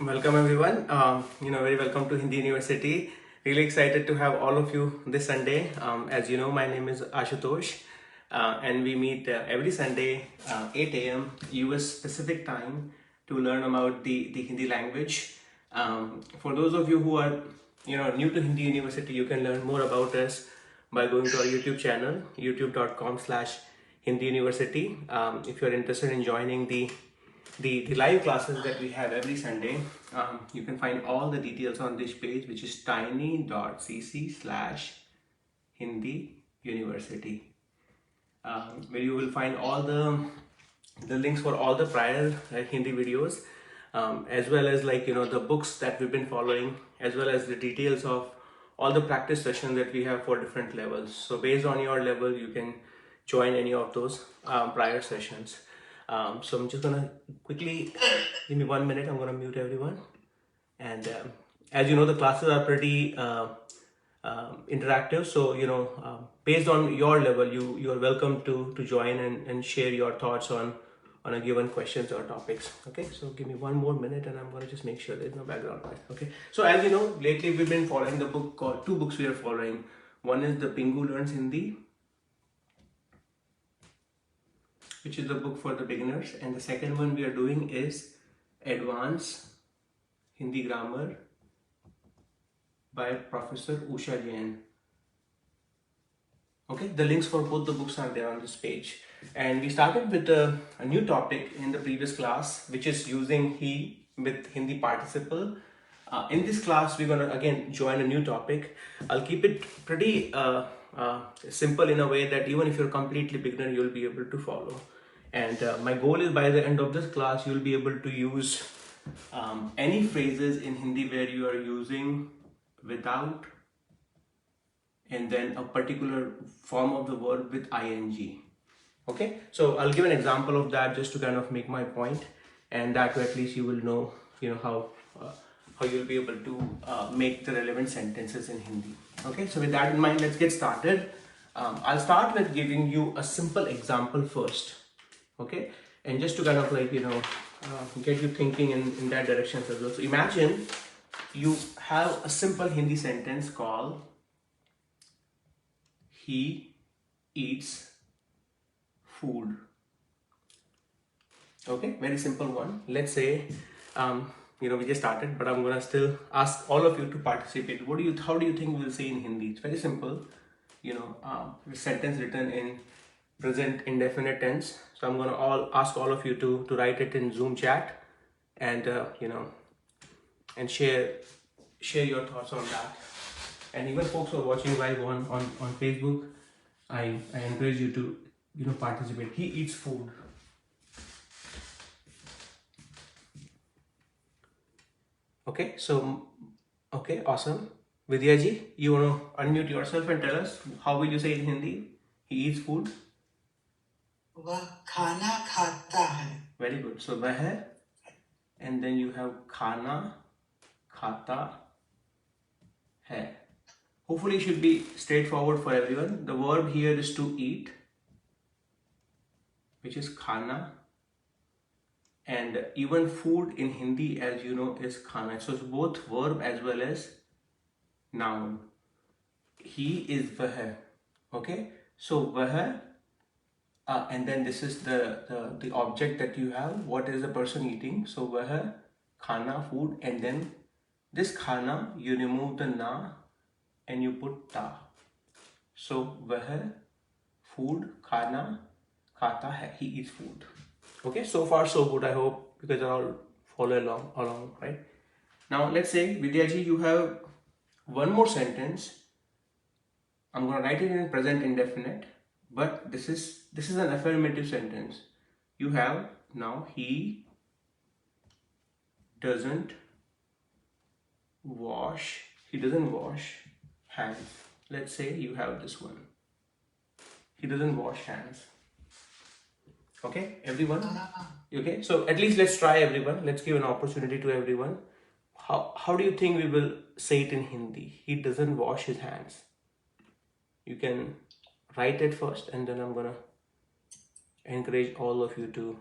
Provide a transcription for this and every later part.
Welcome everyone. Very welcome to Hindi University. Really excited to have all of you this Sunday. As you know, my name is Ashutosh, and we meet every Sunday 8 a.m. US Pacific time to learn about the Hindi language. For those of you who are new to Hindi University, you can learn more about us by going to our YouTube channel, youtube.com/Hindi University. If you're interested in joining the live classes that we have every Sunday, you can find all the details on this page, which is tiny.cc/Hindi University, where you will find all the links for all the prior Hindi videos, as well as the books that we've been following, as well as the details of all the practice sessions that we have for different levels. So based on your level, you can join any of those prior sessions. So I'm just gonna quickly give me 1 minute. I'm gonna mute everyone. And as you know, the classes are pretty interactive. So based on your level, you are welcome to join and share your thoughts on a given questions or topics. Okay, so give me 1 more minute, and I'm gonna just make sure there's no background noise. Okay, so as you know, lately we've been following the book called two books we are following. One is the Pingu Learns Hindi, which is the book for the beginners, and the second one we are doing is Advanced Hindi Grammar by Professor Usha Jain. Okay, the links for both the books are there on this page. And we started with a new topic in the previous class, which is using he with Hindi participle. In this class, we're gonna again join a new topic. I'll keep it pretty simple in a way that even if you're completely beginner, you'll be able to follow. And my goal is by the end of this class, you'll be able to use any phrases in Hindi where you are using without and then a particular form of the verb with ing. Okay, so I'll give an example of that just to kind of make my point, and that way at least you will know how you'll be able to make the relevant sentences in Hindi. Okay, so with that in mind, let's get started. I'll start with giving you a simple example first. Okay, and just to kind of get you thinking in that direction as well. So imagine you have a simple Hindi sentence called he eats food. Okay, very simple one. Let's say we just started, but I'm gonna still ask all of you to participate. How do you think we'll say in Hindi? It's very simple. Sentence written in present indefinite tense. So I'm gonna ask all of you to write it in Zoom chat, and and share your thoughts on that. And even folks who are watching live on Facebook, I encourage you to participate. He eats food. Okay, so okay, awesome. Vidya ji, you want to unmute yourself and tell us how will you say in Hindi? He eats food. वह खाना खाता है. Very good. So वह है, and then you have खाना खाता है. Hopefully it should be straightforward for everyone. The verb here is to eat, which is khana, and even food in Hindi, as you know, is khana. So it's both verb as well as noun. He is vah. Okay, so vah, and then this is the object that you have. What is the person eating? So vah, khana, food, and then this khana, you remove the na and you put ta. So vah, food, khana, khata hai. He eats food. Okay, so far so good. I hope you guys are all follow along, right? Now let's say Vidyaji, you have one more sentence. I'm gonna write it in present indefinite, but this is an affirmative sentence. You have now he doesn't wash hands. Let's say you have this one. He doesn't wash hands. Okay, everyone? Okay, so at least let's try, everyone. Let's give an opportunity to everyone. How do you think we will say it in Hindi? He doesn't wash his hands. You can write it first, and then I'm gonna encourage all of you to.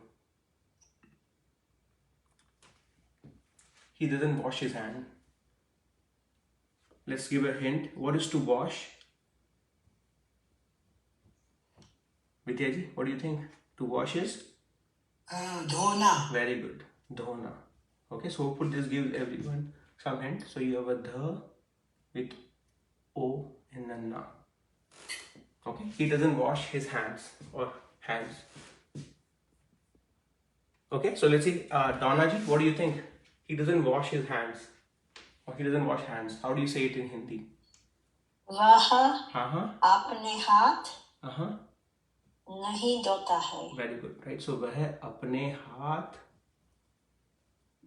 he doesn't wash his hand? Let's give a hint. What is to wash? Vidyaji, what do you think? To wash is? धोना. Very good. Dhona. Okay, so hopefully this gives everyone some hint. So you have a dha with O and a na. Okay, he doesn't wash his hands or hands. Okay, so let's see. Donaji, what do you think? He doesn't wash his hands or he doesn't wash hands. How do you say it in Hindi? वह अपने हाथ Uh-huh. नहीं धोता है. Very good, right? So वह अपने हाथ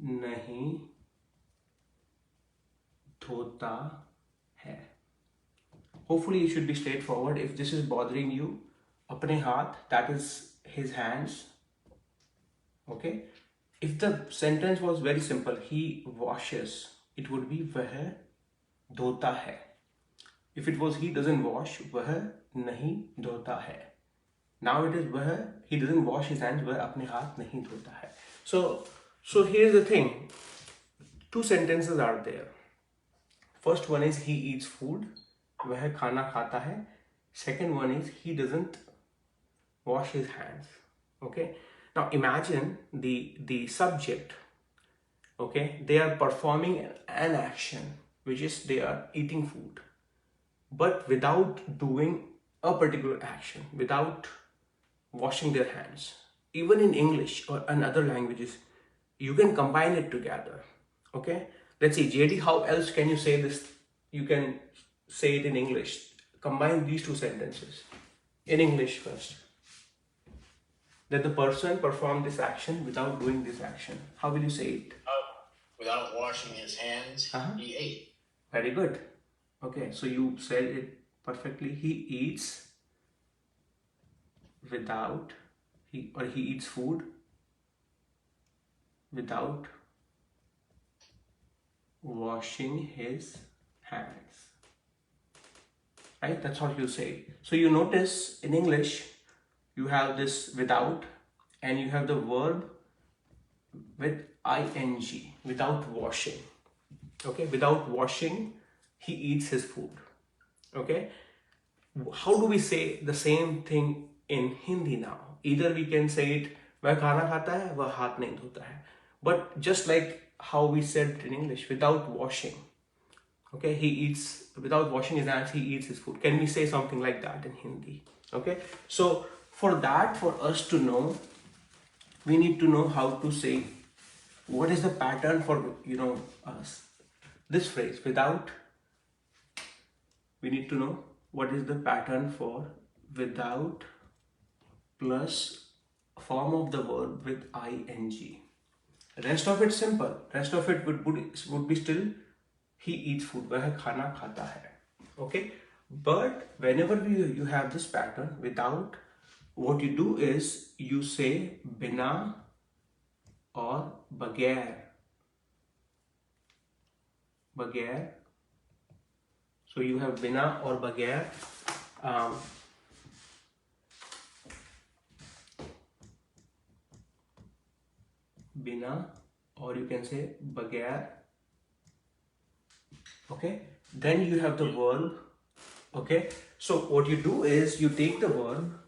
नहीं धोता है. Hopefully it should be straightforward. If this is bothering you, अपने हाथ, that is his hands. Okay. If the sentence was very simple, he washes, it would be वह धोता है. If it was he doesn't wash, वह नहीं धोता है. Now it is वह, he doesn't wash his hands, वह अपने हाथ नहीं धोता है. So here's the thing. Two sentences are there. First one is he eats food, वह खाना खाता है. Second one is he doesn't wash his hands. Okay. Now imagine the subject. Okay, they are performing an action, which is they are eating food, but without doing a particular action, without washing their hands. Even in English or in other languages, you can combine it together. Okay, let's see, JD, how else can you say this? You can say it in English. Combine these two sentences in English first. That the person performed this action without doing this action. How will you say it? Without washing his hands, he ate. Very good. Okay, so you said it perfectly. He eats without, he eats food without washing his hands. Right? That's what you say. So you notice in English, you have this without and you have the verb with ing, without washing. Okay, without washing, he eats his food. Okay, how do we say the same thing in Hindi now? Either we can say it, वह खाना खाता है, वह हाथ नहीं धोता है. But just like how we said in English, without washing. Okay, he eats, without washing his hands, he eats his food. Can we say something like that in Hindi? Okay, so for that, for us to know, we need to know how to say what is the pattern for, this phrase, without. We need to know what is the pattern for without plus form of the verb with ing. Rest of it simple. Rest of it would be still he eats food. वह खाना खाता है. Okay, but whenever you have this pattern without, what you do is you say BINA or BAGAIR. BAGAIR. So you have BINA or BAGAIR. BINA, or you can say BAGAIR. Okay, then you have the verb. Okay, so what you do is you take the verb.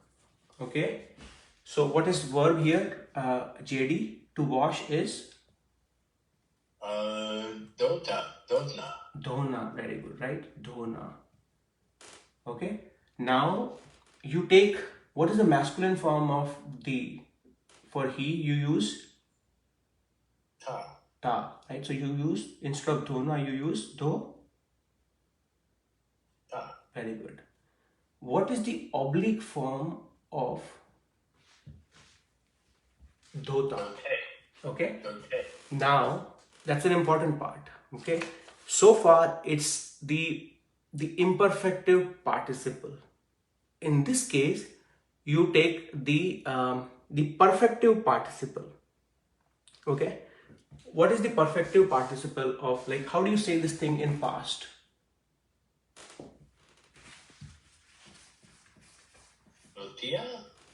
Okay, so what is verb here? JD, to wash is? Dona. Dhona. Very good, right? Dhona. Okay, now you take, what is the masculine form of the, for he, you use ta, right? So you use, instead of dhona, you use do. Ta. Very good. What is the oblique form of dhota? Okay. Now that's an important part. Okay. So far it's the imperfective participle. In this case, you take the perfective participle. Okay. What is the perfective participle of, like, how do you say this thing in past? Tortilla.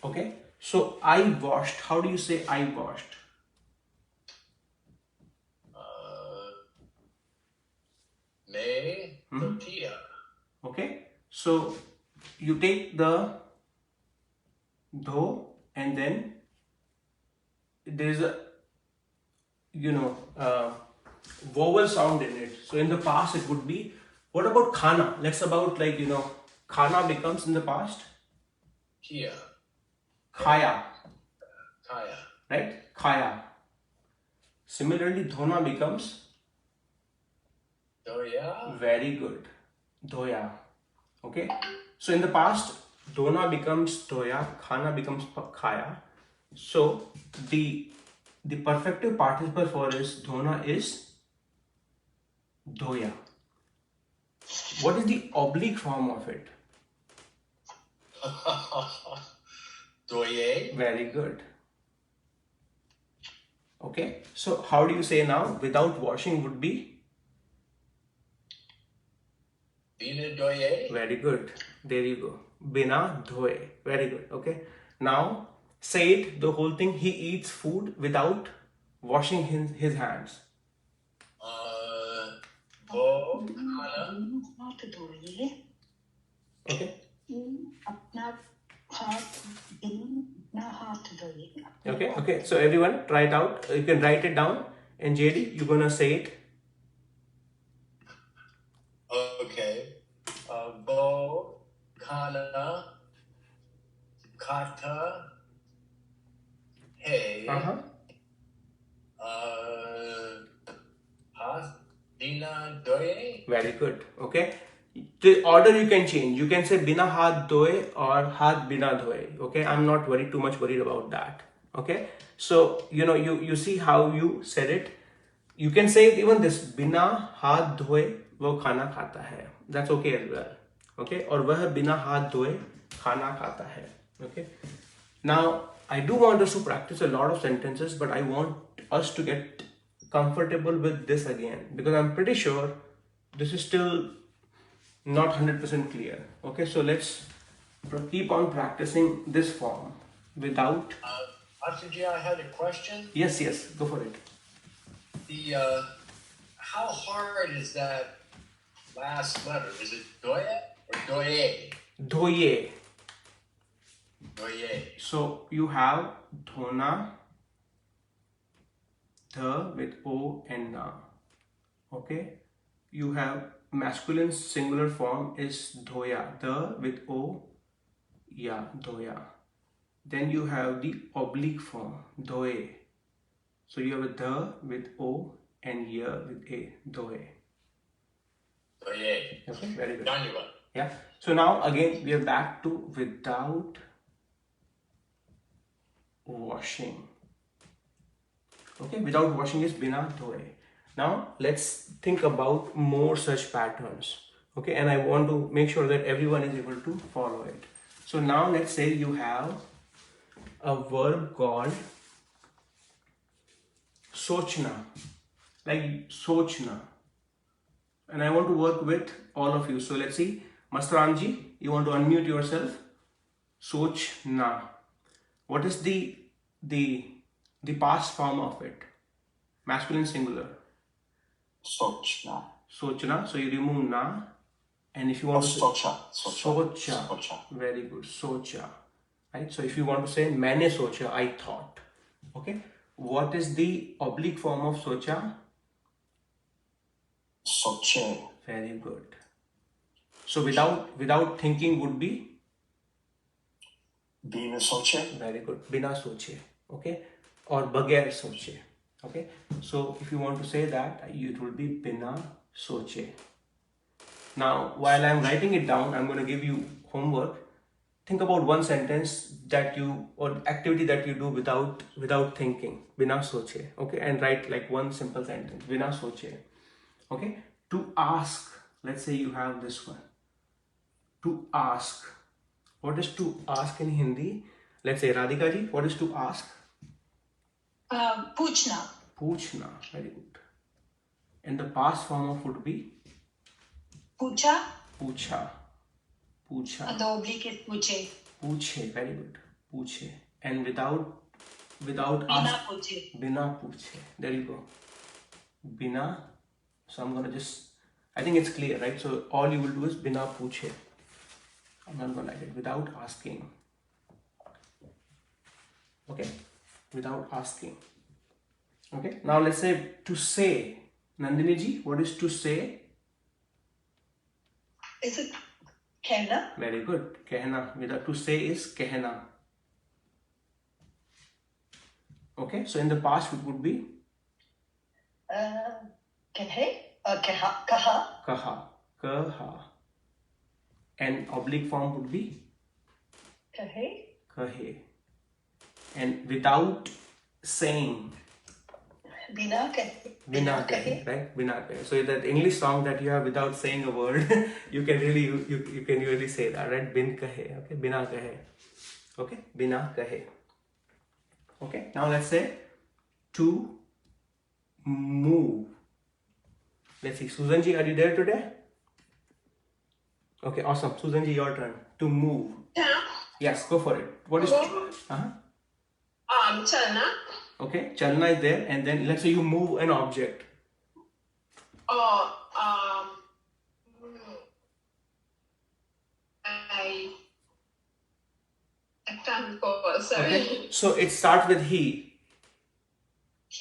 Okay. So I washed. How do you say I washed? Me tortilla. Okay, so you take the dho and then there is a vowel sound in it. So in the past it would be, what about khana? Let's about khana becomes in the past Kia. khaya, Kaya. right? Khaya. Similarly, dhona becomes Doya. very good, dhoya. Okay, so in the past dhona becomes dhoya, khana becomes khaya. So the perfective participle for is dhona is dhoya. What is the oblique form of it? Doye. Very good. Okay, so how do you say now without washing would be? Bina doye. Very good. There you go. Bina dhoe. Very good. Okay. Now say it, the whole thing. He eats food without washing his hands. Bo. Hana. हाथ धोइए Okay. अपना हाथ धोइए Okay. Okay. So everyone try it out. You can write it down. And JD, you're gonna say it. Okay. Bo. Kana. Kata. Hey. Bina doye. Very good. Okay. The order you can change. You can say bina haath dhoe or haath bina dhoe. Okay. I'm not too much worried about that. Okay. So you see how you said it. You can say it even this, bina haath dhoe wo khana khata hai. That's okay as well. Okay. Or wah bina haath dhoe khana khata hai. Okay. Now I do want us to practice a lot of sentences, but I want us to get comfortable with this again, because I'm pretty sure this is still not 100% clear. Okay, so let's keep on practicing this form without. Ashu Ji, I had a question. Yes, go for it. How hard is that last letter? Is it doye or doye? Dhoye. Doye. So you have dhona, the with o and na. Okay, you have masculine singular form is dhoya, the with o, ya, dhoya. Then you have the oblique form, dhoe. So you have a the with o and ya with a, dhoe. Doye. Okay, very good. Danyava. Yeah. So now again we are back to without washing. Okay, without washing is bina dhoe. Now let's think about more such patterns. Okay, and I want to make sure that everyone is able to follow it. So now let's say you have a verb called sochna, like sochna, and I want to work with all of you. So let's see, Mastaranji, you want to unmute yourself. Sochna. What is the past form of it? Masculine singular. Sochna. Sochna. So you remove na, and if you want to Socha. socha. Very good. Socha. Right. So if you want to say maine socha, I thought. Okay. What is the oblique form of socha? Soche. Very good. So without thinking would be Bina soche. very good. Bina soche. Okay. Or bagair soche. Okay. So if you want to say that, it will be bina soche. Now, while I'm writing it down, I'm going to give you homework. Think about one sentence that you, or activity that you do without thinking, bina soche. Okay, and write like one simple sentence, bina soche. Okay, to ask. Let's say you have this one. To ask. What is to ask in Hindi? Let's say Radhika ji, what is to ask? पूछना Puchna. Very good. And the past form of would be पूछा pucha. Pucha. the oblique is पूछे Puche. Very good. Puche. And without बिना ask. पूछे Bina puche. There you go. Bina. So I'm gonna just I think it's clear, right? So all you will do is bina puche. I'm not going to write it without asking. Okay, without asking. Okay, now let's say to say. Nandini ji, what is to say? Is it कहना? Very good. Kehna. Without to say is kehna. Okay, so in the past it would be कहे कहा कहा. kaha. Kaha. And oblique form would be कहे. kahe. And without saying. बिना कहे. Bina kahe, right? Bina kahe. So that English song that you have without saying a word, you can really say that, right? Bin kahe, okay? Bina kahe, okay? Bina kahe, okay? Now let's say to move. Let's see, Susan ji, are you there today? Okay, awesome. Susan ji, your turn. To move. Yeah. Yes, go for it. What is? Chalna. Okay, chalna is there, and then let's say you move an object. Or I can't recall. Sorry. Okay, so it starts with he.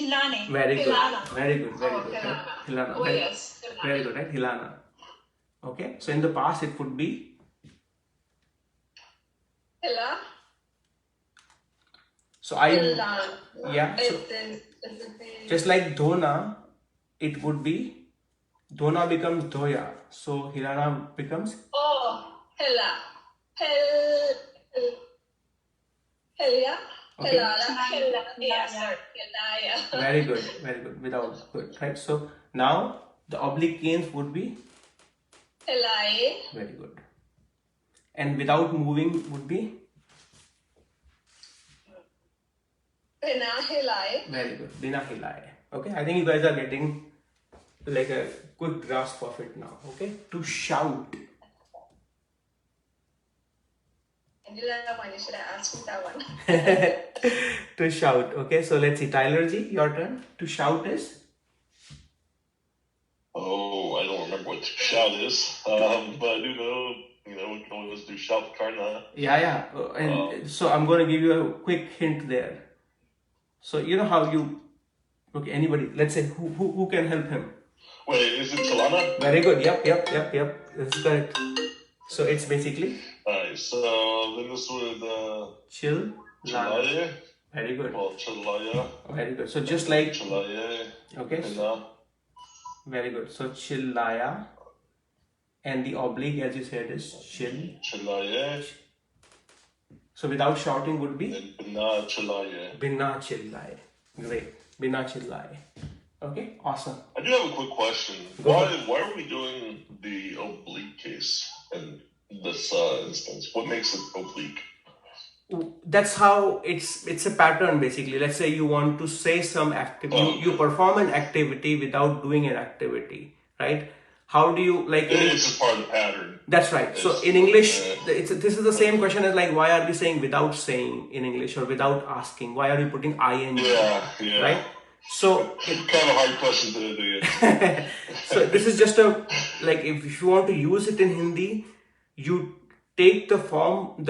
हिलाने. Very good. Hilana. Very good. Very Oh, good. Hilana. Right? Hilana. Oh, Right? yes. Hilana. Very good, right? Hilana. Okay. So in the past it would be Hila. so I Hilana. yeah. So just like Dhona, it would be Dhona becomes Dhoya. So Hilana becomes Oh, Hila. Helia. Okay. Hila. Yes, sir. Hilaya. very good. Very good. Without good. Right. So now the oblique gains would be Hilai. very good. And without moving would be Bina Hilai. very good. Bina hilaye. Okay. I think you guys are getting like a good grasp of it now. Okay. To shout. And you know one, you should have asked me that one. To shout. Okay. So let's see. Tyler ji, your turn. To shout is Oh, I don't remember what shout is, but I do know, we can always do shout karna. yeah. And so I'm going to give you a quick hint there. So you know how you okay, anybody, let's say who can help him? Wait, is it chalana? Very good. Yep. That's correct. So it's basically Alright, so then this would, chill. chalaye. Very good. Well, chalaya. Very good. So just like Chalaye. okay. Hina. Very good. So chillaya. And the oblique, as you said, is chill. Chalaye. So without shouting would be And bina chalaye. bina chillaye. Great. Bina chillaye. Okay, awesome. I do have a quick question. Why are we doing the oblique case in this instance? What makes it oblique? That's how it's a pattern basically. Let's say you want to say some activity, you perform an activity without doing an activity, right? How do you like? It's just part of the pattern. That's right. So in English, this is the same question as like, why are we saying without saying in English or without asking? Why are we putting ing? Yeah. Right. So Kind of hard question to do. so this is just a like if you want to use it in Hindi, you take the form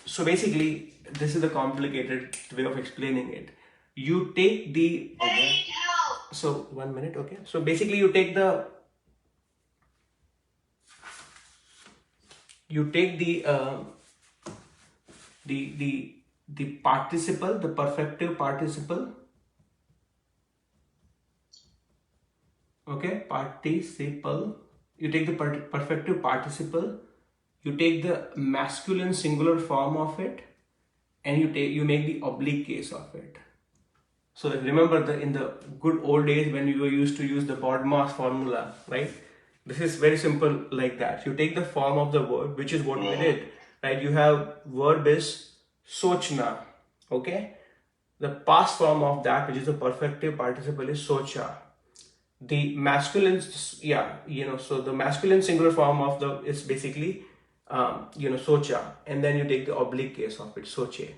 so basically this is the complicated way of explaining it. You take the so 1 minute, okay. So basically you take the participle, the perfective participle. Okay, participle. You take the perfective participle. You take the masculine singular form of it, and you make the oblique case of it. So remember in the good old days when you were used to use the Bodmas formula, right? This is very simple like that. You take the form of the verb, which is what we did, right? You have verb is sochna, okay? The past form of that, which is the perfective participle, is socha. The masculine, so the masculine singular form of is basically, socha, and then you take the oblique case of it, soche,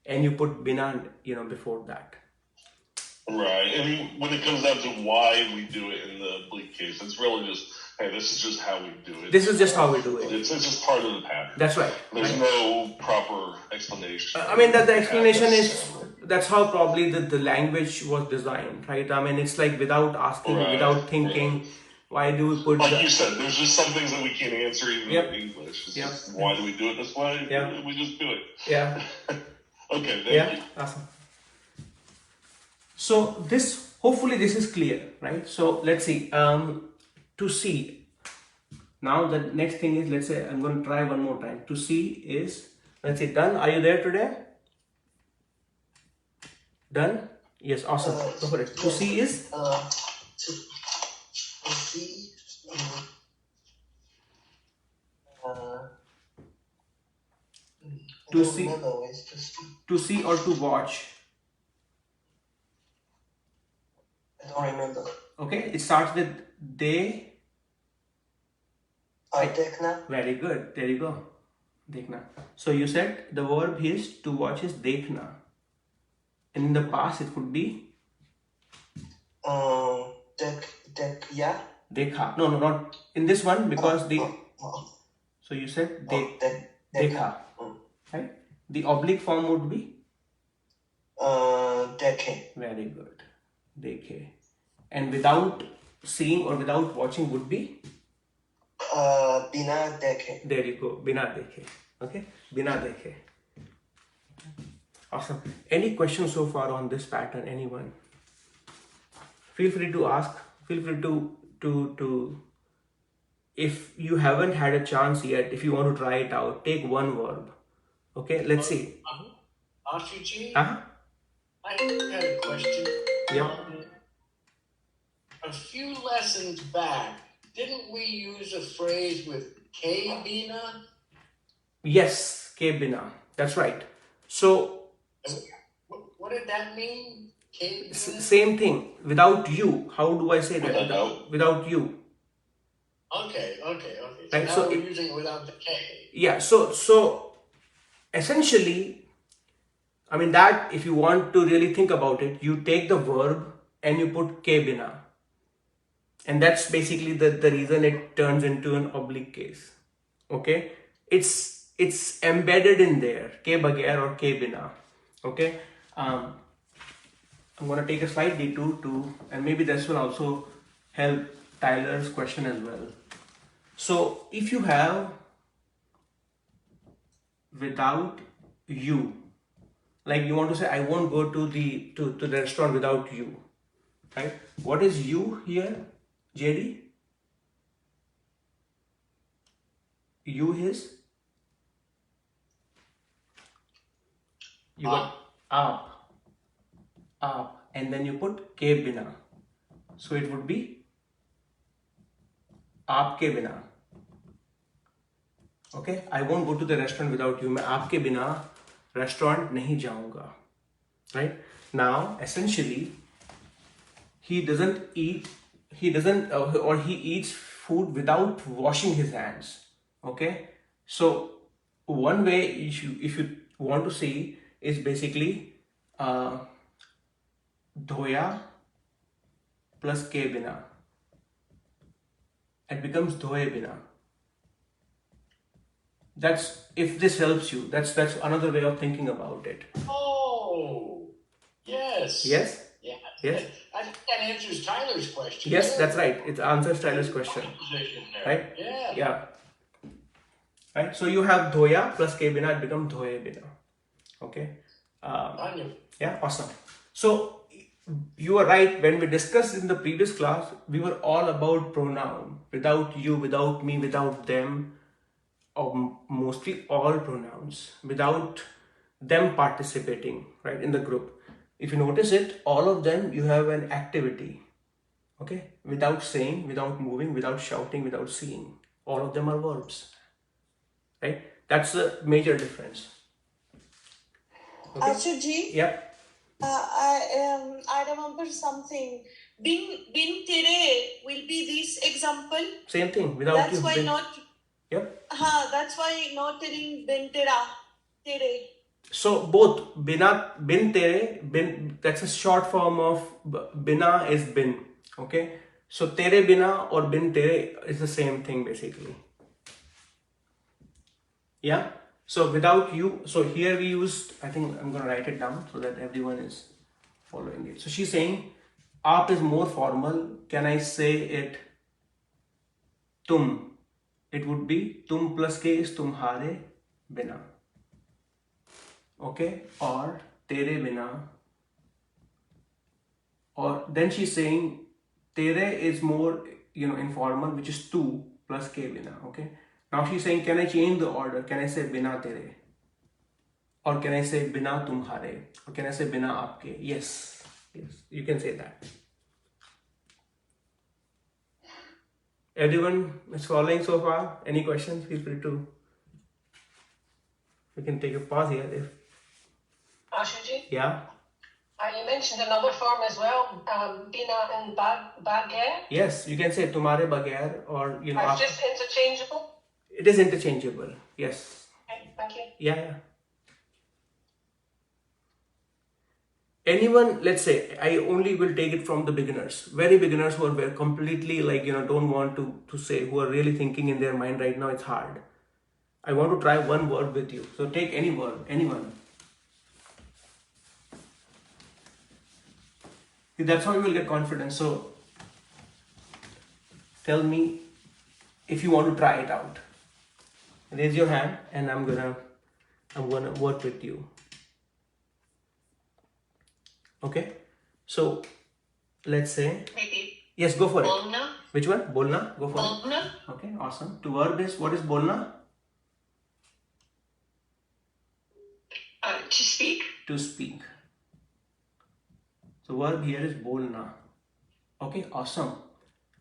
and you put bina, before that. Right, and when it comes down to why we do it in the oblique case, it's really just hey, this is just how we do it. This is just how we do it. It's just part of the pattern. That's right. There's no proper explanation. I mean, that the explanation is, necessarily. that's how probably the language was designed, right? I mean, it's like without asking, Right, without thinking, why do we put Like you said, there's just some things that we can't answer even Yep. in English. It's Yep. just, why do we do it this way? Yep. We just do it. Yeah. Okay, thank Yeah, you. awesome. So this, hopefully this is clear, right? So let's see, to see. Now the next thing is, let's say, I'm going to try one more time. To see is, let's say, done. Are you there today? Done? Yes, awesome. Go for it. To see is? To see. To see. Remember ways to see. To see or to watch. I don't remember. Okay, it starts with they. Dekna. Very good. There you go. Dekhna. So you said the verb is to watch is dekhna. And in the past it could be Yeah. dekha. No, not in this one because the. Oh, So you said Dekha. dekha. Right? The oblique form would be Dekhe. very good. Dekhe. And without seeing or without watching would be. Bina Dekhe. There you go. Bina dekhe. Okay? Bina dekhe. Awesome. Any questions so far on this pattern? Anyone? Feel free to ask. Feel free to if you haven't had a chance yet, if you want to try it out, take one verb. Okay, let's see. Ashu Ji, Uh-huh. I had a question. Yeah. A few lessons back, didn't we use a phrase with K BINA? Yes, ke bina. That's right. So What did that mean? K BINA? same thing. Without you. How do I say that? Without. Without you. Okay. So Right, now so we're using it without the K. Yeah. So essentially, I mean that if you want to really think about it, you take the verb and you put ke bina. And that's basically the reason it turns into an oblique case. Okay? It's embedded in there. Ke bagair or ke bina. Okay? I'm gonna take a slight detour to, and maybe this will also help Tyler's question as well. So if you have without you, like you want to say, I won't go to the restaurant without you, right? What is you here, JD? You is you got up, and then you put ke bina, so it would be आपके बिना. Okay, I won't go to the restaurant without you. मैं आपके बिना restaurant नहीं जाऊंगा. Right? Now, essentially, he doesn't eat. He doesn't, or he eats food without washing his hands. Okay. So one way, if you want to see, is basically dhoya plus ke bina. It becomes dhoye bina. That's, if this helps you, that's another way of thinking about it. Oh, yes. Yes? Yes. Yes. I think that answers Tyler's question. Yes, too. that's right. It answers Tyler's question. Position there. Right? Yeah. Yeah. Right? So you have dhoya plus ke bina, it becomes dhoye bina. Okay? Anya. Yeah, awesome. So you are right. When we discussed in the previous class, we were all about pronoun. Without you, without me, without them, or mostly all pronouns, without them participating, right, in the group. If you notice it, all of them, you have an activity. Okay? Without saying, without moving, without shouting, without seeing. All of them are verbs. Right? That's the major difference. Okay? Ashu Ji, Yep. I remember something. Bin tere will be this example. Same thing. Without That's you. why bin- not. Yep. That's why not telling bin tera. Tere. So both bina, bin tere, bin, that's a short form of bina is bin. Okay. So tere bina or bin tere is the same thing basically. Yeah. So without you, so here we used, I think I'm going to write it down so that everyone is following it. So she's saying aap is more formal. Can I say it tum? It would be tum plus ke is tumhare bina. Okay. Or tere bina. Or then she's saying tere is more, informal, which is tu plus ke bina. Okay. Now she's saying, can I change the order? Can I say bina tere? Or can I say bina tumhare? Or can I say bina aapke? Yes. Yes. You can say that. Everyone is following so far? Any questions? Feel free to. We can take a pause here if. Ashu Ji, Yeah. you mentioned another form as well, BINA and BAGAIR. Yes, you can say tumhare bagair or It's just interchangeable. It is interchangeable. Yes. Okay, thank you. Yeah. Anyone, let's say, I only will take it from the beginners, very beginners who are completely don't want to say, who are really thinking in their mind right now, it's hard. I want to try one word with you. So take any word, anyone. That's how you will get confidence. So tell me if you want to try it out. Raise your hand and I'm gonna work with you. Okay, so let's say, Maybe yes, go for it. bolna. Which one? Bolna? Go for Bolna. it. Okay, awesome. To verb is, what is bolna? To speak. To speak. So verb here is bolna. Okay, awesome.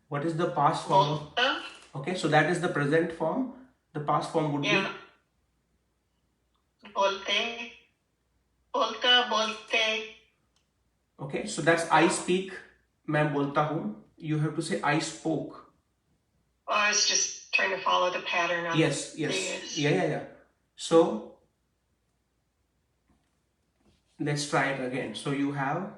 What is the past form? Bolna. Okay, so that is the present form. The past form would Yeah. Bolte. Bolta, bolte. Okay, so that's I speak. मैं बोलता हूँ. You have to say I spoke. Oh, I was just trying to follow the pattern of Yes. these. Yeah. So let's try it again. So you have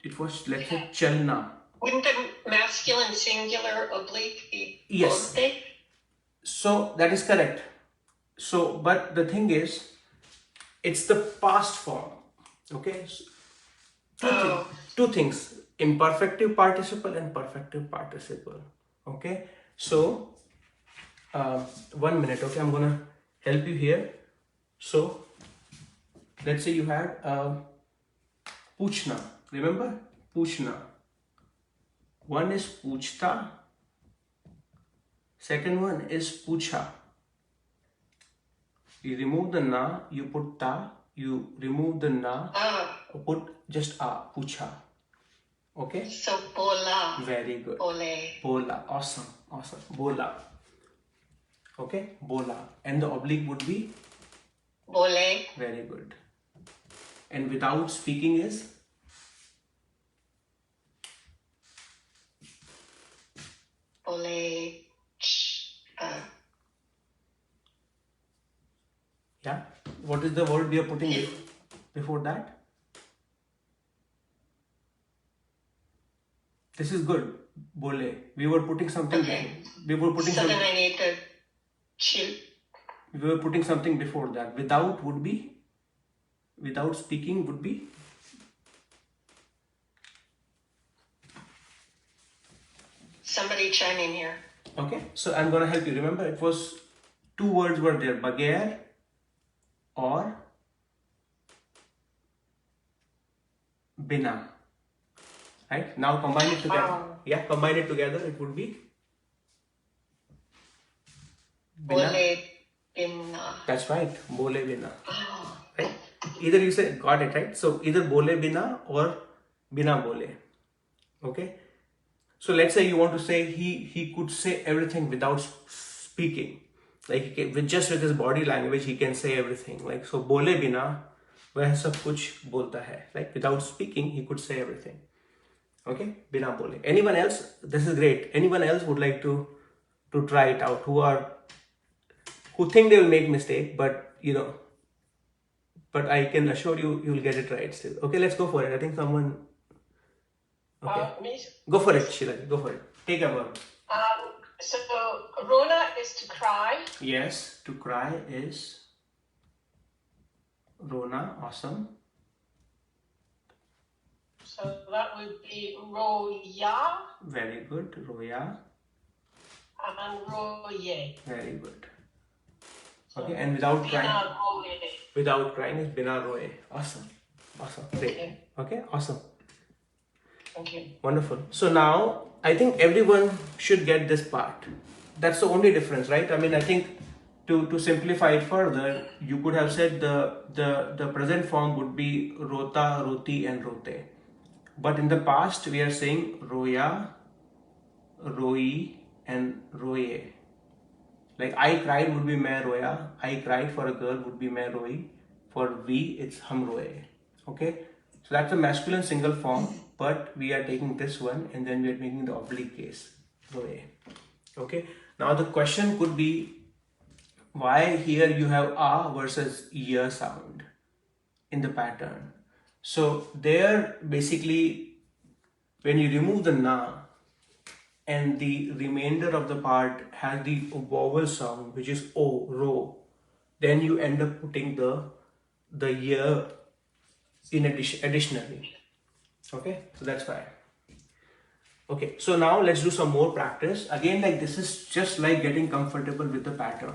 it was, let's say, chalna. Wouldn't the masculine singular oblique be Yes. bolte? So that is correct. So, but the thing is, it's the past form. Okay, so two things: imperfective participle and perfective participle. Okay, so 1 minute. Okay, I'm gonna help you here. So let's say you had puchna. Remember puchna? One is puchta. Second one is pucha. You remove the na, you put ta. You remove the na, put just a, pucha. Okay? So bola. Very good. Bole. Bola. Awesome. Bola. Okay? Bola. And the oblique would be? Bole. Very good. And without speaking is? Bole. Yeah. What is the word we are putting before that? This is good. Bole. We were putting something. Okay. We were putting So something. then I need to chill. We were putting something before that. Without would be? Without speaking would be? Somebody chime in here. Okay. So I'm going to help you. Remember, it was two words were there. Bagair or BINA. Right? Now combine it together. Yeah, combine it together. It would be BINA. Bole. Bina. That's right. Bole BINA. Right? Either you say, got it, right? So either Bole BINA or BINA Bole. Okay? So let's say you want to say he could say everything without speaking. Like he can, with his body language, he can say everything. Like, so Bole BINA, वह सब कुछ बोलता है. Like without speaking, he could say everything. Okay? BINA Bole. Anyone else? This is great. Anyone else would like to try it out? Who think they will make mistake, but but I can assure you, you'll get it right still. Okay, let's go for it. I think someone. Okay, Me? go for it, Sheila. Go for it. Take a verb. So Rona is to cry. Yes, to cry is Rona. Awesome. So that would be Roya Very good. Roya. and Roye. Very good. Okay, and without crying. Bina Roye. Without crying is Bina Roye. Awesome. Awesome. Great. Okay. Okay, awesome. Thank you. Wonderful. So now I think everyone should get this part. That's the only difference, right? I mean, I think to simplify it further, you could have said the present form would be Rota, Roti, and Rote. But in the past, we are saying Roya, Roi, and Roye. Like I cried would be Main Roya. I cried for a girl would be Main Roi. For we, it's Hum Roye. Okay? So that's a masculine single form, but we are taking this one and then we are making the oblique case. Roye. Okay? Now the question could be, why here you have A versus Y sound in the pattern? So there basically, when you remove the Na and the remainder of the part has the vowel sound, which is O, Ro, then you end up putting the Y in additionally. Okay, so that's why. Okay, so now let's do some more practice. Again, like this is just like getting comfortable with the pattern.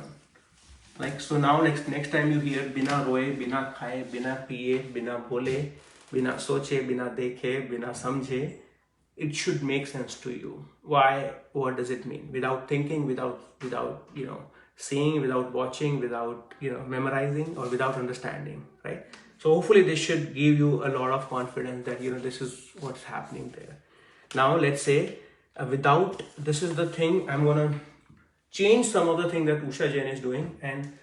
Like, so now next time you hear Bina roye, Bina khaye, Bina piye, Bina bole, Bina soche, Bina dekhe, Bina samjhe, it should make sense to you. Why? What does it mean? Without thinking, without seeing, without watching, without memorizing, or without understanding, right? So hopefully this should give you a lot of confidence that this is what's happening there. Now let's say without, this is the thing, I'm gonna change some of the thing that Usha Jain is doing, and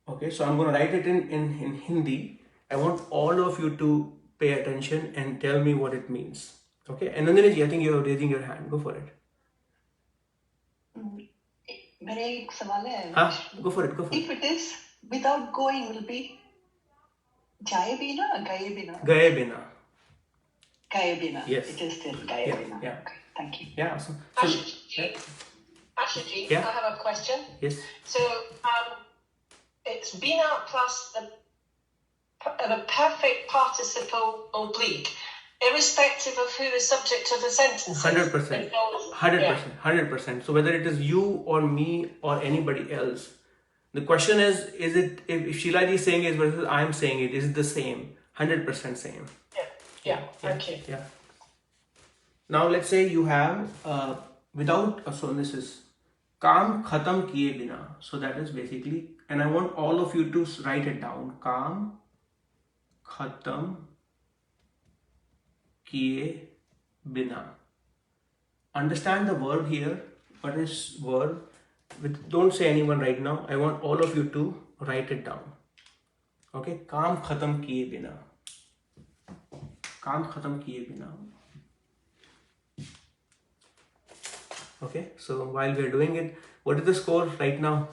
okay, so I'm gonna write it in Hindi. I want all of you to pay attention and tell me what it means. Okay, and Nandini ji, I think you're raising your hand. Go for it. मेरा एक सवाल है. Go for it. If it is without going, will be jaye bina or gaye bina? Gaye bina. Gaye bina. Yes. It is still gaye bina. Yeah. Okay, thank you. Yeah. Awesome. Ashu Ji, Yeah. I have a question. Yes. So it's Bina plus the perfect participle oblique, irrespective of who the subject of the sentence is. 100%. 100%. So whether it is you or me or anybody else, the question is it, if Sheila ji is saying it versus I'm saying it, is it the same? 100% same. Yeah. Okay. Yeah. Now let's say you have without, so this is Kaam khatam kiye bina. So that is basically, and I want all of you to write it down. Kaam khatam kiye bina. Understand the verb here. What is verb? Don't say anyone right now. I want all of you to write it down. Okay, Kaam khatam kiye bina. Kaam khatam kiye bina. Okay, so while we are doing it, what is the score right now?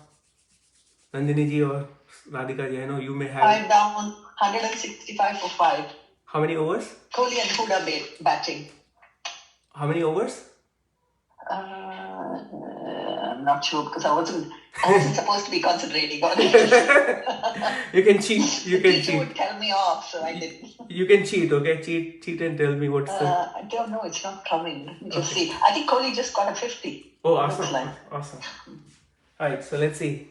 Nandini ji or Radhika ji, I know you may have. I'm down 165 for 5. How many overs? Kohli and Huda batting. How many overs? I'm not sure because I wasn't supposed to be concentrating on it. You can cheat. You can People cheat. would tell me off, so I didn't. You can cheat. Okay, cheat and tell me what's the. I don't know. It's not coming. Let me just see. I think Kohli just got a 50. Oh, Looks awesome! like. Awesome. All right, so let's see.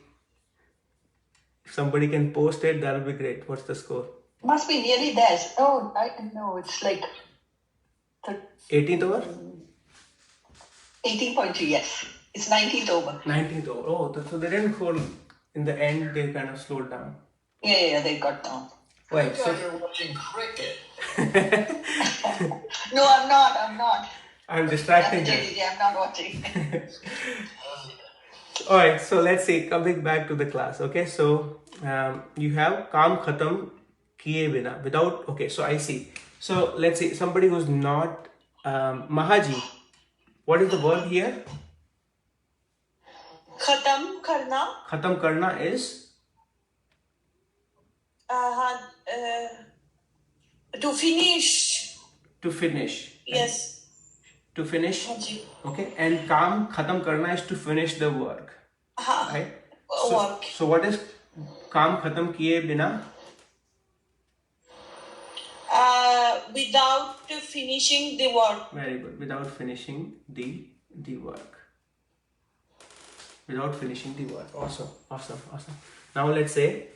If somebody can post it, that'll be great. What's the score? Must be nearly there. Oh, I know. It's like 18th over. 18.2. Yes, it's 19th over. 19th over. Oh, so they didn't hold. In the end, they kind of slowed down. Yeah, they got down. Right. You So. guys are watching cricket. No, I'm not. I'm distracting her. I'm not watching. All right, so let's see. Coming back to the class, okay? So you have Kaam khatam kiye bina without. Okay, so I see. So let's see. Somebody who's not Mahaji. What is the verb here? Khatam karna. Khatam karna is To finish. To finish. Right? Yes. To finish. हाँ जी. Okay. And काम खत्म करना is to finish the work. हाँ. Right? Work. So what is काम खत्म किए बिना? Without finishing the work. Very good. Without finishing the work. Without finishing the work. Awesome. Awesome. Awesome. Now let's say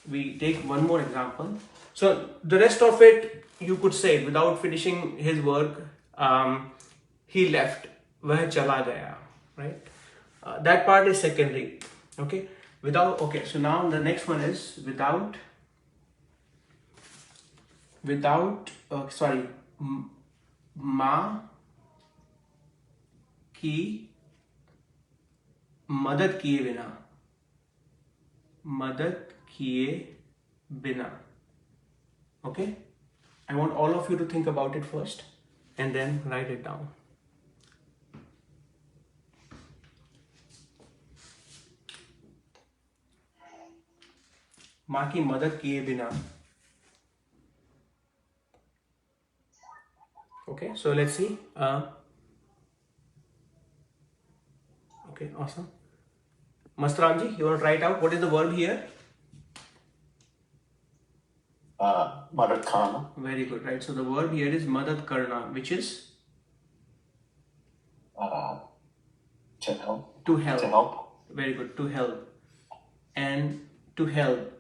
we take one more example. So the rest of it you could say without finishing his work, he left. वह चला गया. Right? That part is secondary. Okay. Without. Okay. So now the next one is without. Sorry. माँ की मदद किए बिना. Okay, I want all of you to think about it first and then write it down. माँ की मदद किए बिना. Okay, so let's see. Okay, awesome. Mastranji, you want to write out what is the verb here? Madad karna. Very good, right? So the verb here is madad karna, which is To help. to help. To help. Very good, to help. And to help.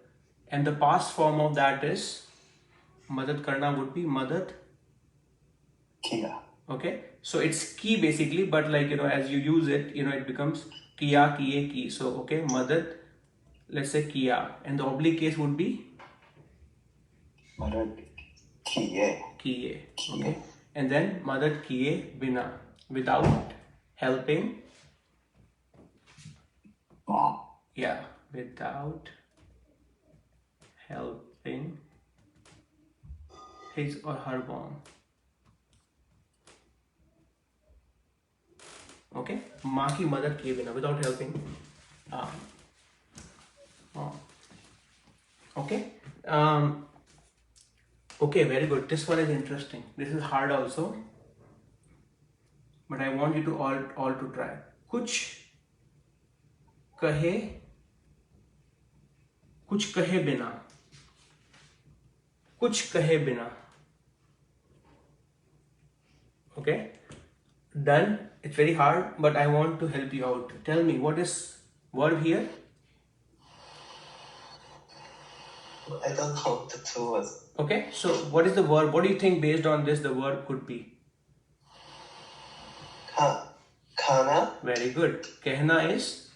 And the past form of that is madad karna would be madad. Kiya. Okay, so it's ki basically, but like as you use it, it becomes kiya, kiye, ki. So okay, madad, let's say kiya, and the oblique case would be Madad kiye. kiye. Okay, and then madad kiye bina, without helping. Mom. Yeah, without helping his or her mom. Okay, माँ की मदद किए बिना, without helping mom. Okay, okay, very good. This one is interesting. This is hard also, but I want you to all to try. कुछ कहे बिना. कुछ कहे बिना. Okay, done. It's very hard, but I want to help you out. Tell me, what is verb here? I don't know the two words. Okay, so what is the verb? What do you think based on this the verb could be? Kana. Very good. Kehna is?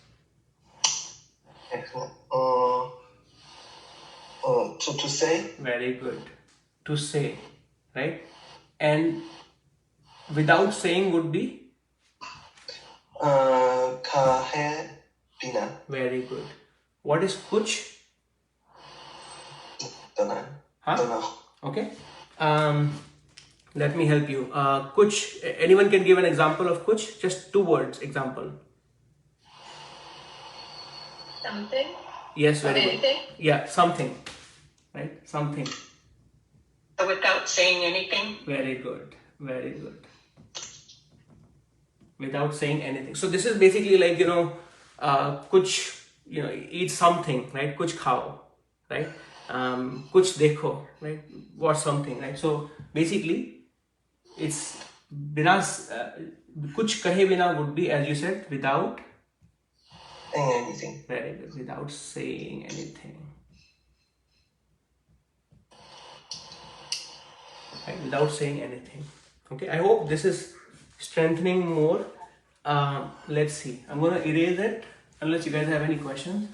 To say. Very good. To say, right? And without saying would be? Kahe bina. Very good. What is kuch? Don't know. Huh? Don't know. Okay. Let me help you. Kuch. Anyone can give an example of kuch? Just 2 words. Example. Something. Yes, very good. Anything. Yeah, something. Right? Something. Without saying anything. Very good. Very good. Without saying anything. So this is basically like, kuch, eat something, right? Kuch khao, right? Kuch dekho, right? Watch something, right? So basically, it's bina, kuch kahe bina would be, as you said, without Saying anything. very good, without saying anything. Right? Without saying anything. Okay, I hope this is strengthening more. Let's see. I'm going to erase it unless you guys have any questions.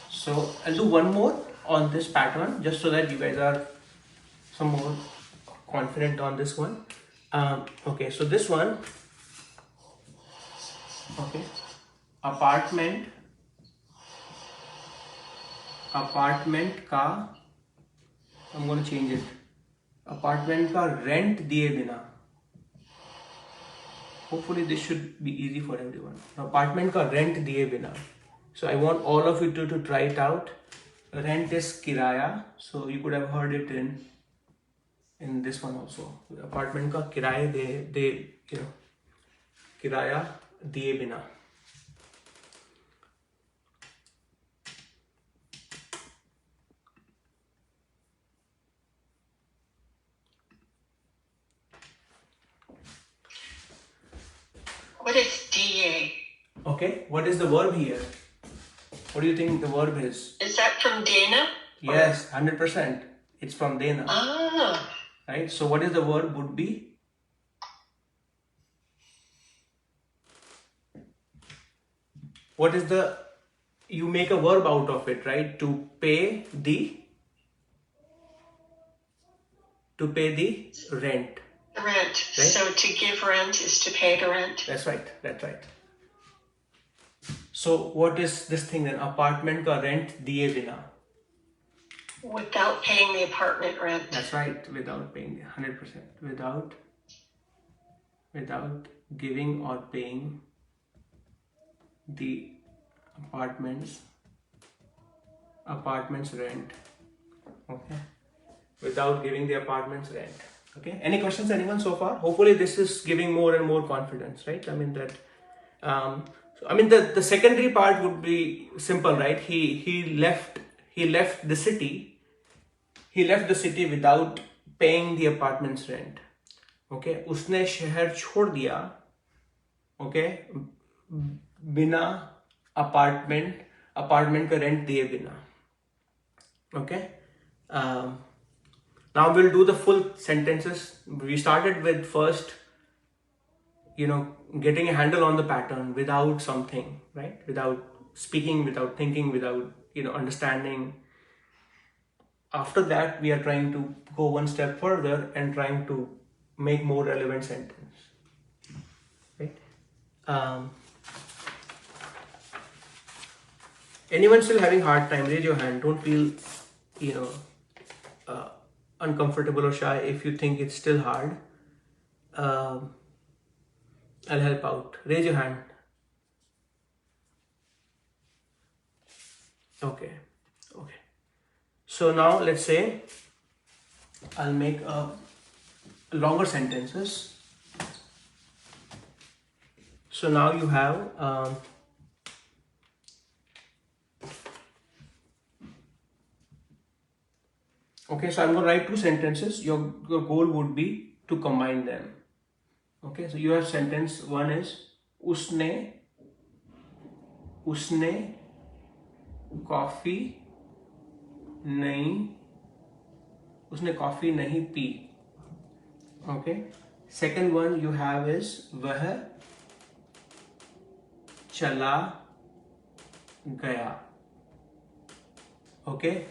So I'll do one more on this pattern just so that you guys are some more confident on this one. Okay, so this one. Okay, apartment का, I'm going to change it. Apartment का rent दिए बिना. Hopefully this should be easy for everyone. Apartment का rent दिए बिना. So I want all of you to try it out. Rent is kiraya. So you could have heard it in this one also. Apartment ka kiraya they you know kiraya diye bina. What is DA? Okay, what is the verb here? What do you think the verb is? Is that from Dana? Yes, 100%. It's from Dana. Ah, Right? So what is the verb would be? What is the, you make a verb out of it, right? To pay the rent. rent. Right. So to give rent is to pay the rent. That's right. That's right. So what is this thing then? Apartment ka rent diye bina. Without paying the apartment rent. That's right. Without paying 100%. Without giving or paying the apartment's rent. Okay. Without giving the apartment's rent. Okay. Any questions, anyone so far? Hopefully this is giving more and more confidence, right? I mean that. The secondary part would be simple, right? He left the city. He left the city without paying the apartment's rent. Okay. उसने शहर छोड़ दिया. Okay. बिना apartment का rent दिए बिना. Okay. Now we'll do the full sentences. We started with first, getting a handle on the pattern without something, right? Without speaking, without thinking, without, understanding. After that, we are trying to go one step further and trying to make more relevant sentence, right? Anyone still having hard time? Raise your hand. Don't feel, uncomfortable or shy. If you think it's still hard, I'll help out. Raise your hand. Okay. So now let's say I'll make longer sentences. So now you have okay, so I'm going to write two sentences. Your goal would be to combine them. Okay, so you have sentence one is उसने coffee नहीं P. Okay. Second one you have is वह चला गया. Okay.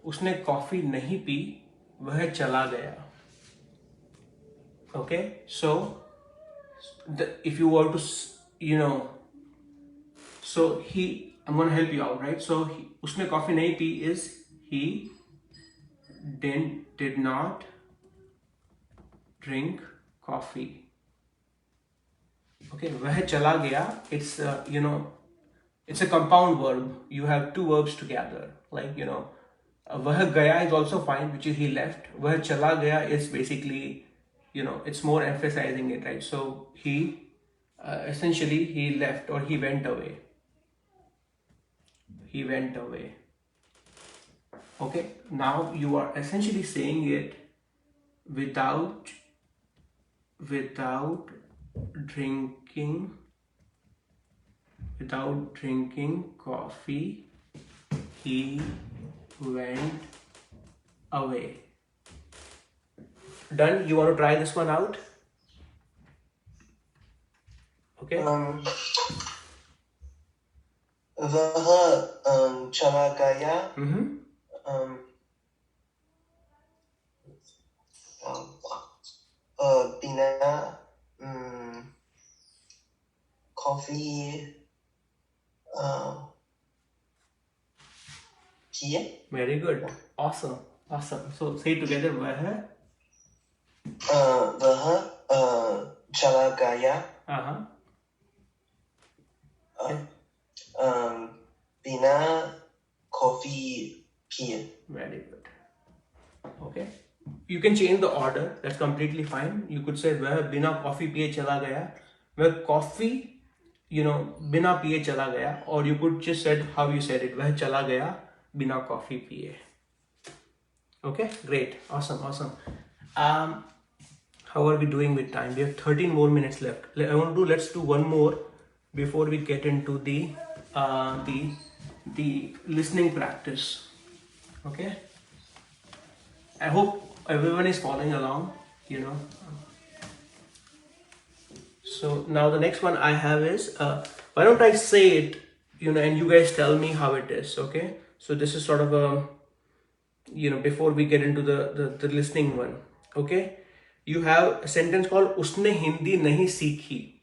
उसने coffee नहीं P, वह चला गया. Okay. So if you were to, so I'm going to help you out, right? So उसने कॉफी नहीं P is he did not drink coffee. Okay, वह चला गया, it's it's a compound verb. You have two verbs together, like वह गया is also fine, which is he left. वह चला गया is basically it's more emphasizing it, right? So he essentially he left or he went away. Okay, now you are essentially saying it without drinking coffee, he went away. Done? You want to try this one out? Okay. वह चला गया. बिना coffee पिए. Very good. Awesome. So say it together. वह चला गया. Bina coffee piye. Very good. Okay. You can change the order. That's completely fine. You could say वह बिना कॉफी पिए चला गया. वह कॉफी, बिना पिए चला गया. Or you could just said how you said it. वह चला गया बिना कॉफी पिए. Okay, great, awesome. How are we doing with time? We have 13 more minutes left. Let's do one more before we get into the listening practice. Okay. I hope everyone is following along. So now the next one I have is why don't I say it, and you guys tell me how it is. Okay. So this is sort of a before we get into the listening one. Okay. You have a sentence called उसने हिंदी नहीं सीखी.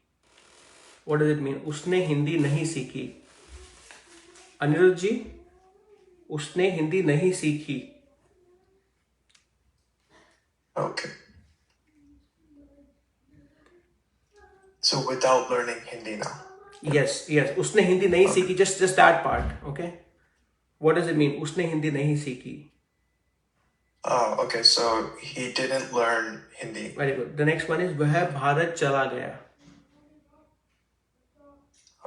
What does it mean? उसने हिंदी नहीं सीखी. अनिरुद्ध जी, उसने हिंदी नहीं सीखी. Okay. So without learning Hindi now. Yes. उसने हिंदी नहीं सीखी. Just that part. Okay. What does it mean? उसने हिंदी नहीं सीखी. Okay, so he didn't learn Hindi. Very good. The next one is वह भारत चला गया.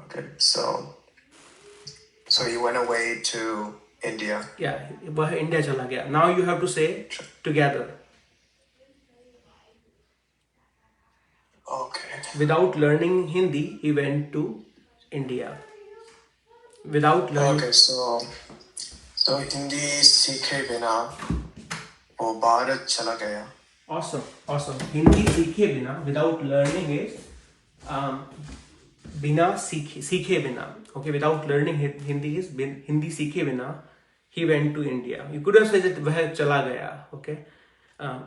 Okay, so he went away to India. Yeah, वह इंडिया चला गया. Now you have to say together. Okay. Without learning Hindi, he went to India. Without learning. Okay, so Hindi सीखे बिना वो भारत चला गया. Awesome. Hindi सीखे बिना, without learning is बिना सीखे बिना. Okay, without learning Hindi is Hindi सीखे बिना, he went to India. You could have said that वह चला गया. Okay,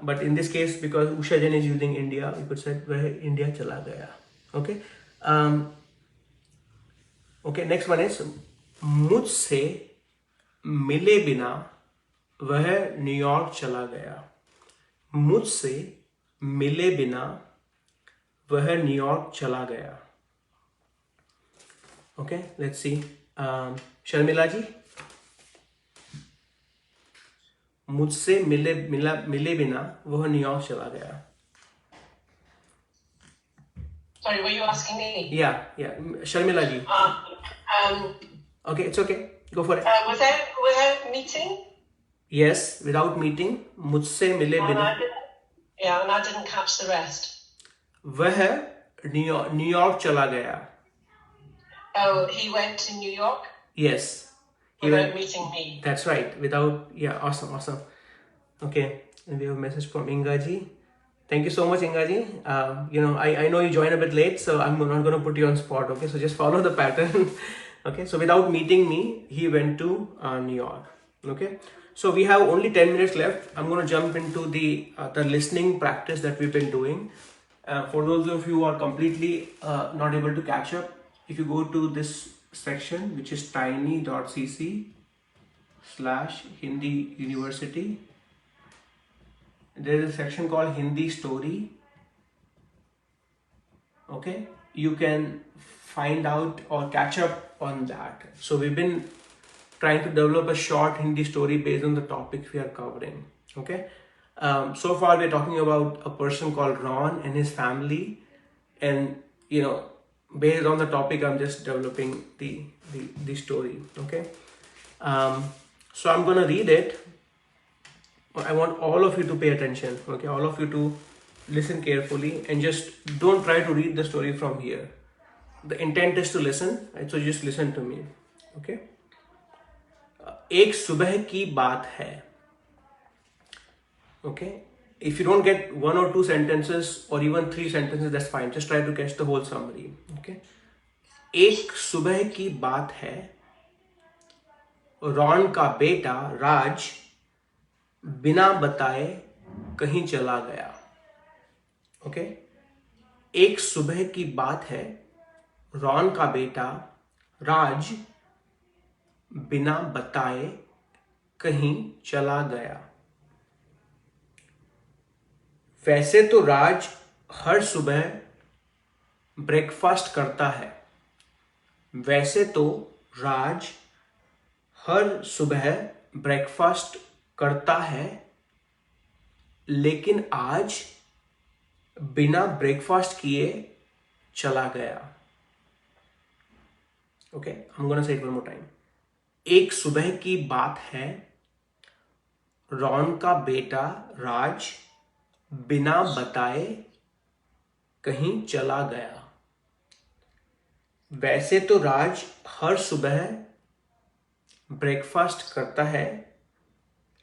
but in this case, because Usha Jain is using India, you could say वह India चला गया. Okay. Okay, next one is मुझसे मिले बिना वह न्यूयॉर्क चला गया. मुझसे मिले बिना वह न्यूयॉर्क चला गया. Okay, let's see. शर्मिला जी, मुझसे मिले बिना वह न्यूयॉर्क चला गया. Sorry, were you asking me? Yeah, Sharmila ji. Okay, it's okay. Go for it. Without meeting? Yes, without meeting. मुझसे मिले बिना. And I didn't catch the rest. वह न्यूयॉर्क चला गया. Oh, he went to New York? Yes. Without meeting me. That's right. Without, awesome. Okay, and we have a message from Inga ji. Thank you so much, Inga ji. I know you joined a bit late, so I'm not going to put you on spot. Okay, so just follow the pattern. Okay, so without meeting me, he went to New York. Okay, so we have only 10 minutes left. I'm going to jump into the listening practice that we've been doing. For those of you who are completely not able to catch up, if you go to this section, which is tiny.cc/Hindi University, there is a section called Hindi Story. Okay, you can find out or catch up on that. So we've been trying to develop a short Hindi story based on the topic we are covering. Okay, so far we're talking about a person called Ron and his family, and based on the topic, I'm just developing the story. Okay, so I'm gonna read it. I want all of you to pay attention. Okay, all of you to listen carefully and just don't try to read the story from here. The intent is to listen, right? So just listen to me. Okay. एक सुबह की बात है. Okay. If you don't get 1 or 2 sentences or even 3 sentences, that's fine. Just try to catch the whole summary. Okay. एक सुबह की बात है. रॉन का बेटा राज बिना बताए कहीं चला गया. Okay. एक सुबह की बात है. रॉन का बेटा राज बिना बताए कहीं चला गया. वैसे तो राज हर सुबह ब्रेकफास्ट करता है. वैसे तो राज हर सुबह ब्रेकफास्ट करता है लेकिन आज बिना ब्रेकफास्ट किए चला गया. Okay, I'm gonna say it one more time. एक सुबह की बात है, रॉन का बेटा राज बिना बताए कहीं चला गया. वैसे तो राज हर सुबह ब्रेकफास्ट करता है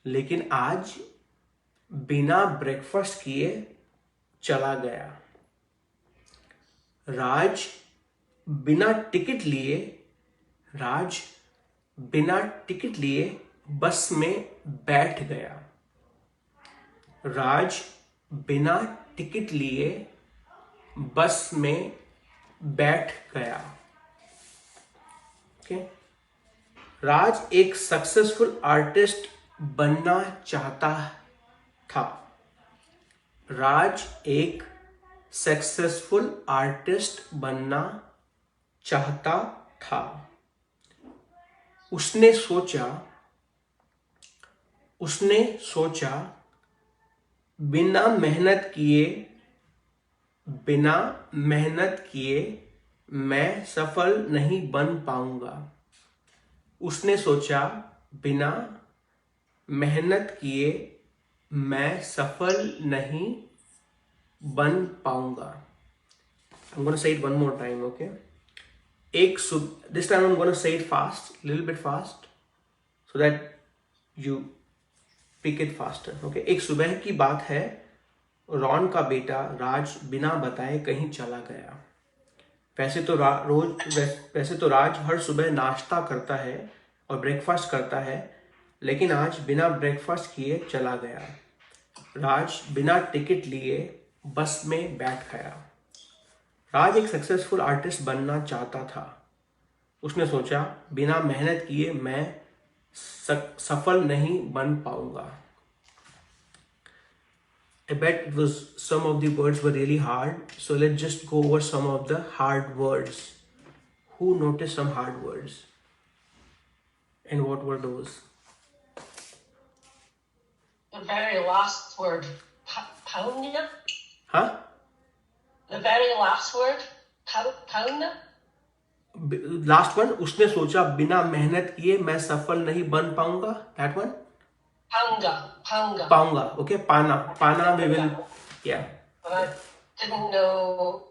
लेकिन आज बिना ब्रेकफास्ट किए चला गया. राज बिना टिकट लिए बस में बैठ गया. राज बिना टिकट लिए बस में बैठ गया. ओके. राज एक सक्सेसफुल आर्टिस्ट बनना चाहता था. राज एक सक्सेसफुल आर्टिस्ट बनना चाहता था. उसने सोचा बिना मेहनत किए मैं सफल नहीं बन पाऊंगा. उसने सोचा बिना मेहनत किए मैं सफल नहीं बन पाऊंगा. I'm going to say it one more time, okay? This time I'm going to say it fast, little bit fast, so that you pick it faster, okay? एक सुबह की बात है, रॉन का बेटा राज बिना बताए कहीं चला गया. वैसे तो राज हर सुबह नाश्ता करता है और ब्रेकफास्ट करता है, लेकिन आज बिना ब्रेकफास्ट किए चला गया. राज बिना टिकट लिए बस में बैठ गया. राज एक सक्सेसफुल आर्टिस्ट बनना चाहता था. उसने सोचा बिना मेहनत किए मैं सफल नहीं बन पाऊंगा. I bet some of the words were really hard, so let's just go over some of the hard words. Who noticed some hard words? And what were those? The very last word, pauna. Huh? The very last word, pauna. Last one, उसने सोचा बिना मेहनत किए मैं सफल नहीं बन पाऊंगा. That one? Paunga. Okay, pana we will, yeah. But I didn't know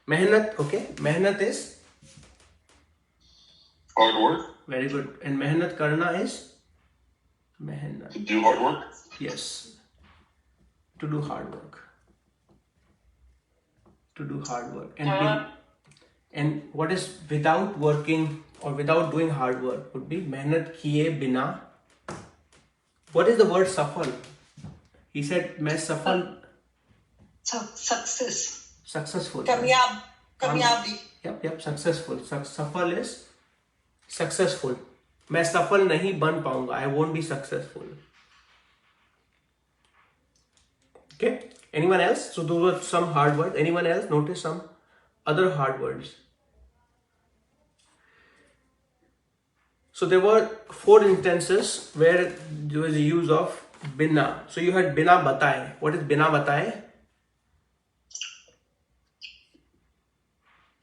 Mehnat, okay. Mehnat is? Hard work. Very good. And mehnat karna is? Mehnat. To do hard work. Yes. To do hard work. And what is without working or without doing hard work would be mehnat kiye bina. What is the word safal? He said main safal. Successful. Kamyabi. Yep, successful. Safal is successful. मैं सफल नहीं बन पाऊंगा. I won't be successful. Okay. Anyone else? So those were some hard words. Anyone else notice some other hard words? So there were 4 instances where there was the use of BINA. So you had BINA bataye. What is BINA bataye?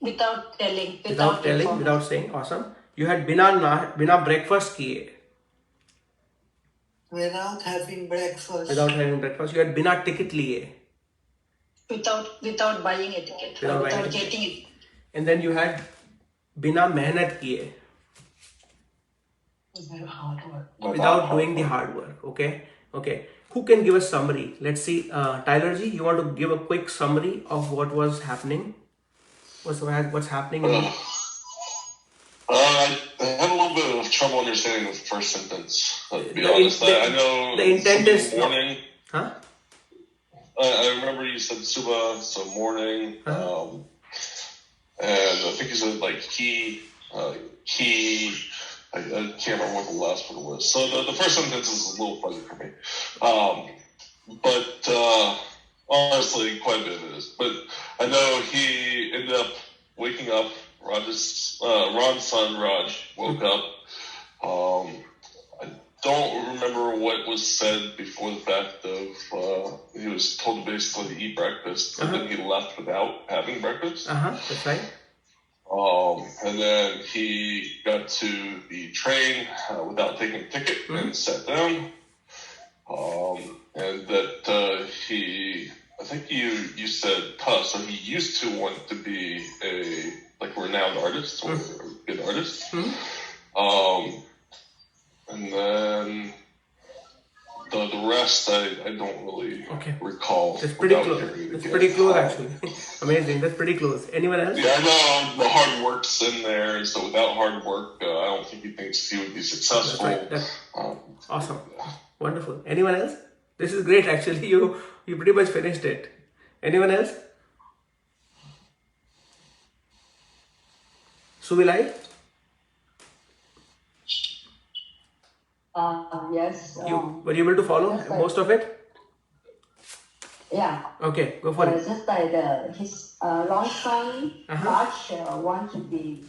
Without telling. Without saying. Awesome. You had BINA breakfast kiye. Without having breakfast. You had BINA ticket liye. Without buying a ticket. Without getting it. And then you had BINA mehnat kiye. Hard work. Without doing the hard work. Okay. Who can give a summary? Let's see. Tyler Ji, you want to give a quick summary of what was happening? What's happening? I had a little bit of trouble understanding the first sentence. To be honest, I know the intent is morning. Huh? I remember you said suba, so morning, and I think you said like key. I can't remember what the last one was. So the first sentence is a little fuzzy for me, but honestly, quite a bit of it is. But I know he ended up waking up Ron's son Raj woke up. I don't remember what was said before the fact of he was told basically to eat breakfast, but then he left without having breakfast. That's right. And then he got to the train without taking a ticket and sat down. And that I think you said, so he used to want to be a renowned artist or a good artist. And then the rest I don't really recall. That's pretty close. That's pretty close actually. Amazing. That's pretty close. Anyone else? Yeah, I know the hard work's in there. So without hard work, I don't think he thinks he would be successful. That's right. Awesome. Wonderful. Anyone else? This is great actually. You pretty much finished it. Anyone else? Suvilai? Yes. Were you able to follow most of it? Yeah. Okay, go for it. Just like his long son, Raj, want to be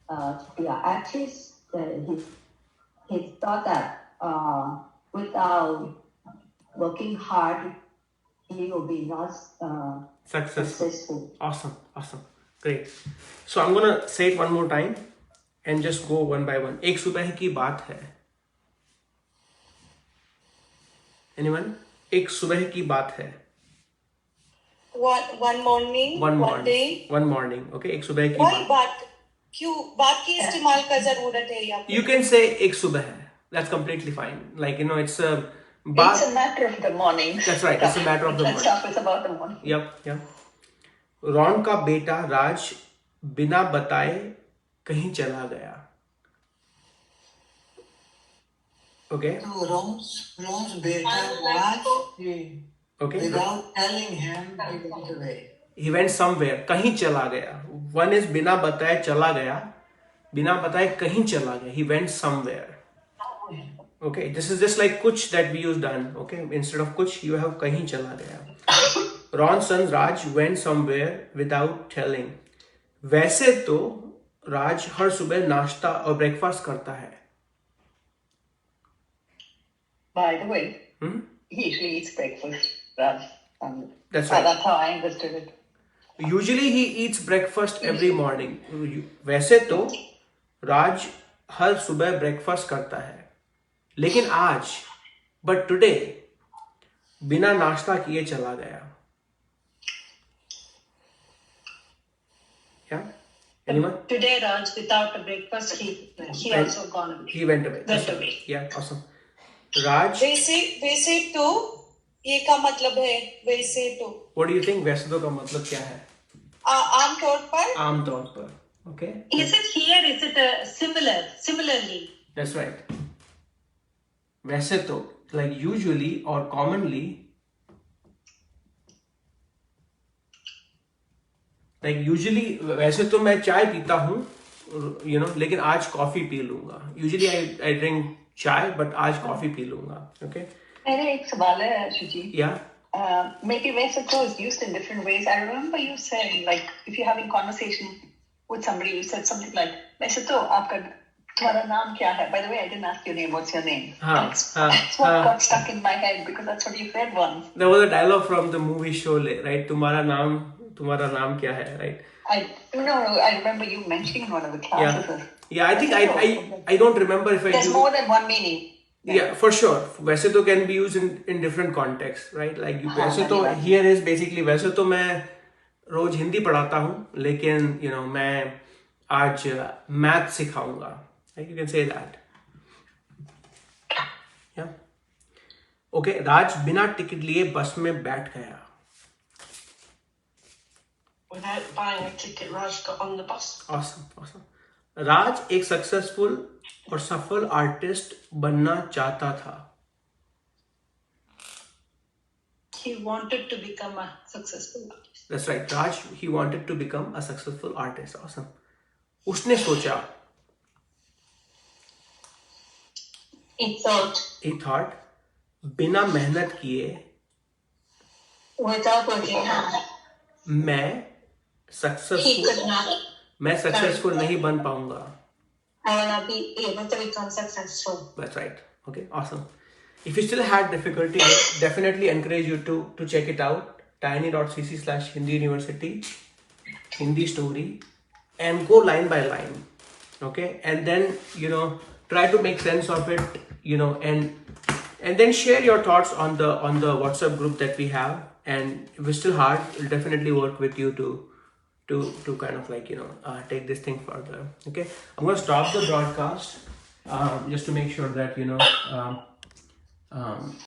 an artist. He thought that without working hard, he will be not successful. Awesome. Great. So I'm gonna say it one more time and just go one by one. एक सुबह की बात है. Anyone? एक सुबह की बात है. One morning. One day. One morning. Okay. एक सुबह की बात. बात क्यों बात की इस्तेमाल का जरूरत है यहाँ पे? You can say एक सुबह है. That's completely fine. Like it's a. It's a matter of the morning. That's right. It's a matter of the morning. Stuff is about the morning. Yep. Ron का बेटा राज बिना बताए कहीं चला गया. Okay. So Ron's beta Raj, without telling him, he went away. He went somewhere. कहीं चला गया. One is बिना बताए चला गया. बिना बताए कहीं चला गया. He went somewhere. Okay. This is just like कुछ that we use done. Okay. Instead of कुछ, you have कहीं चला गया. Ron's son Raj went somewhere without telling. वैसे तो राज हर सुबह नाश्ता और ब्रेकफास्ट करता है. By the way, he usually eats breakfast, Raj. That's right. That's how I understood it. Usually he eats breakfast every morning. वैसे तो राज हर सुबह ब्रेकफास्ट करता है. लेकिन आज, but today, बिना नाश्ता किए चला गया. Yeah? Anyone? Today, Raj, without a breakfast, he also gone away. He went away. Went away. Yeah, awesome. Raj. वैसे तो ये का मतलब है वैसे तो. What do you think? वैसे तो का मतलब क्या है? आमतौर पर. Okay. Is it here? Is it similarly? That's right. वैसे तो, like usually or commonly. Like usually वैसे तो मैं चाय पीता हूँ, लेकिन आज कॉफी पी लूंगा. Usually I drink चाय, but आज कॉफी पी लूंगा. Okay. मेरा एक सवाल है आशु जी. Yeah. Maybe वैसे तो is used in different ways. I remember you saying like if you're having conversation with somebody, you said something like वैसे तो तुम्हारा नाम क्या है? By the way, I didn't ask your name. What's your name? That's what got stuck in my head because that's what you said once. There was a dialogue from the movie Sholay, right? तुम्हारा नाम क्या है, right? I remember you mentioning one of the classes. Yeah, I think I don't remember if I. There's more than one meaning. Yeah, for sure. वैसे तो can be used in different contexts, right? Like वैसे तो here is basically वैसे तो मैं रोज हिंदी पढ़ाता हूँ, लेकिन मैं आज मैथ सिखाऊंगा. Like you can say that. Yeah. Okay, राज बिना टिकट लिए बस में बैठ गया. Without buying a ticket, Raj got on the bus. Awesome. राज एक सक्सेसफुल और सफल आर्टिस्ट बनना चाहता था. He wanted to become a successful artist. That's right, Raj. He wanted to become a successful artist. Awesome. उसने सोचा. He thought. बिना मेहनत किए. Without working hard. मैं सक्सेसफुल मैं successful नहीं बन पाऊंगा. I will not be able to become successful. That's right. Okay, awesome. If you still had difficulty, I definitely encourage you to check it out. tiny.cc/Hindi University, Hindi story, and go line by line. Okay, and then try to make sense of it. And then share your thoughts on the WhatsApp group that we have. And if it's still hard, we'll definitely work with you to kind of like take this thing further. Okay, I'm going to stop the broadcast just to make sure that